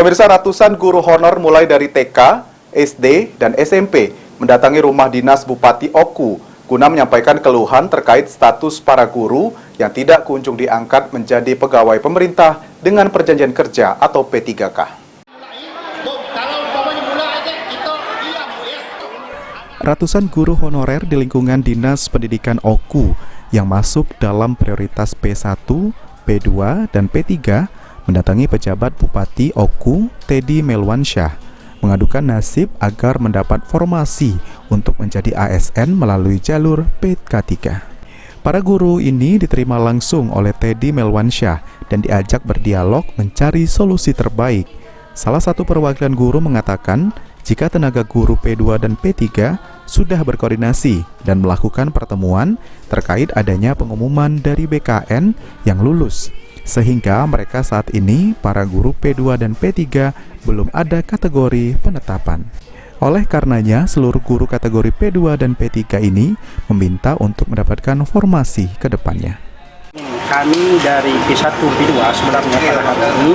Pemirsa, ratusan guru honor mulai dari TK, SD, dan SMP mendatangi rumah dinas Bupati Oku guna menyampaikan keluhan terkait status para guru yang tidak kunjung diangkat menjadi pegawai pemerintah dengan perjanjian kerja atau P3K. Ratusan guru honorer di lingkungan Dinas Pendidikan Oku yang masuk dalam prioritas P1, P2, dan P3 mendatangi pejabat Bupati Oku, Teddy Melwansyah, mengadukan nasib agar mendapat formasi untuk menjadi ASN melalui jalur P3K. Para guru ini diterima langsung oleh Teddy Melwansyah dan diajak berdialog mencari solusi terbaik. Salah satu perwakilan guru mengatakan, jika tenaga guru P2 dan P3 sudah berkoordinasi dan melakukan pertemuan terkait adanya pengumuman dari BKN yang lulus, sehingga mereka saat ini, para guru P2 dan P3, belum ada kategori penetapan. Oleh karenanya, seluruh guru kategori P2 dan P3 ini meminta untuk mendapatkan formasi ke depannya. Kami dari P1, P2 sebenarnya pada hari ini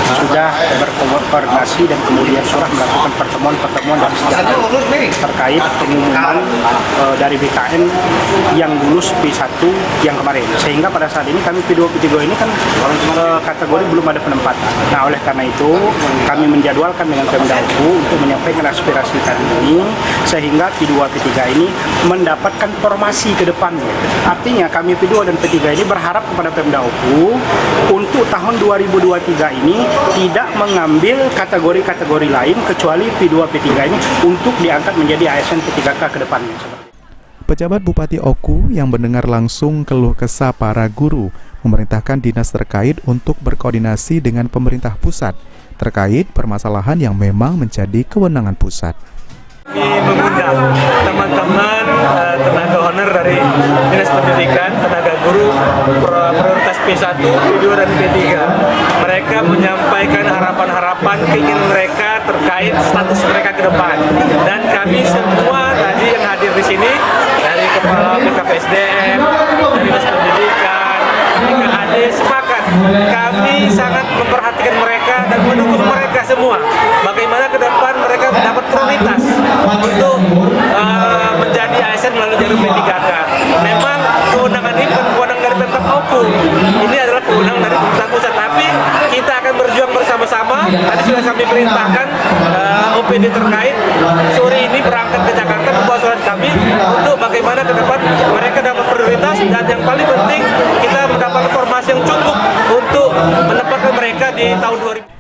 sudah berkoordinasi dan kemudian sudah melakukan pertemuan dari sejak terkait pengumuman dari BKN yang lulus P1 yang kemarin. Sehingga pada saat ini kami P2, P3 ini kan kategori belum ada penempatan. Nah, oleh karena itu kami menjadwalkan dengan Pemda Oku untuk menyampaikan aspirasi kami ini sehingga P2, P3 ini mendapatkan formasi ke depannya. Artinya kami P2 dan P3 ini berharap kepada Pemda Oku untuk tahun 2023 ini tidak mengambil kategori-kategori lain kecuali P2, P3 ini untuk diangkat menjadi ASN P3K ke depannya. Pejabat Bupati Oku yang mendengar langsung keluh kesah para guru memerintahkan dinas terkait untuk berkoordinasi dengan pemerintah pusat terkait permasalahan yang memang menjadi kewenangan pusat. Mengundang teman-teman tenaga honor dari Dinas Pendidikan, tenaga guru prioritas P1, P2, dan P3. Mereka menyampaikan harapan-harapan keinginan mereka terkait status mereka ke depan. Dan kami semua tadi yang hadir di sini, dari Kepala BKPSDM, dari Dinas Pendidikan, BKAD, sepakat. Kami sangat memperhatikan mereka dan mendukung mereka semua. Bagaimana ke depan mereka dapat prioritas untuk menjadi ASN melalui jalur P3K. Memang kewenangan ini bukan kewenangan dari Pemda Oku, ini adalah kewenangan dari pemerintah pusat. Tapi kita akan berjuang bersama-sama. Tadi sudah kami perintahkan OPD terkait sore ini berangkat ke Jakarta membawa surat kami untuk bagaimana ke depan mereka dapat prioritas, dan yang paling penting kita mendapatkan formasi yang cukup untuk menempatkan mereka di tahun 2000.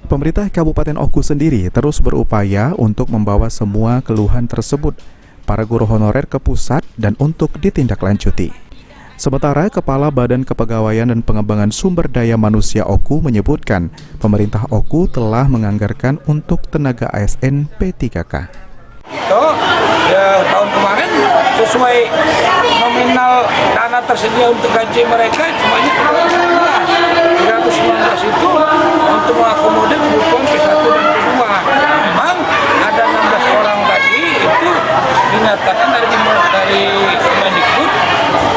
Pemerintah Kabupaten Oku sendiri terus berupaya untuk membawa semua keluhan tersebut para guru honorer ke pusat dan untuk ditindaklanjuti. Sementara Kepala Badan Kepegawaian dan Pengembangan Sumber Daya Manusia Oku menyebutkan pemerintah Oku telah menganggarkan untuk tenaga ASN P3K. Tahun kemarin sesuai nominal dana tersedia untuk gaji mereka sebanyak 319 itu untuk mengakomodir kebutuhan P1 dan P2. Memang ada 16 orang tadi itu dinyatakan dari Kemendikbud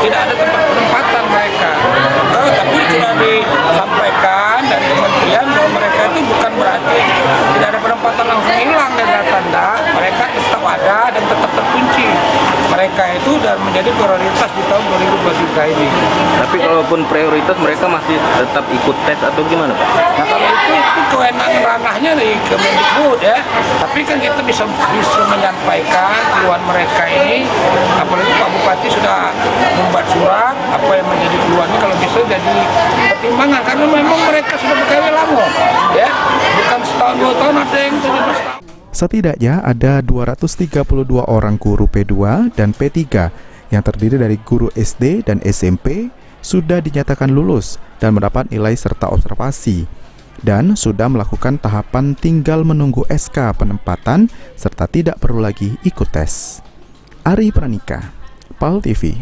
tidak ada tempat penempatan mereka. Tapi sudah disampaikan dari kementerian bahwa mereka itu bukan berarti tidak ada penempatan langsung hilang dari tanda, mereka tetap ada dan tetap terkunci. Mereka itu sudah menjadi prioritas di tahun 2023 ini. Tapi kalaupun prioritas mereka masih tetap ikut tes atau gimana, Pak? Nah, kalau itu kewenangan ranahnya dari Kemendikbud ya. Tapi kan kita bisa menyampaikan keluhan mereka ini, apalagi Pak Bupati sudah membuat surat apa yang menjadi keluhannya, kalau bisa jadi pertimbangan karena memang mereka sudah pegawai lama ya, bukan setahun 2 tahun, ada yang 17 tahun. Setidaknya ada 232 orang guru P2 dan P3 yang terdiri dari guru SD dan SMP sudah dinyatakan lulus dan mendapat nilai serta observasi dan sudah melakukan tahapan tinggal menunggu SK penempatan serta tidak perlu lagi ikut tes. Ari Pranika, PAL TV.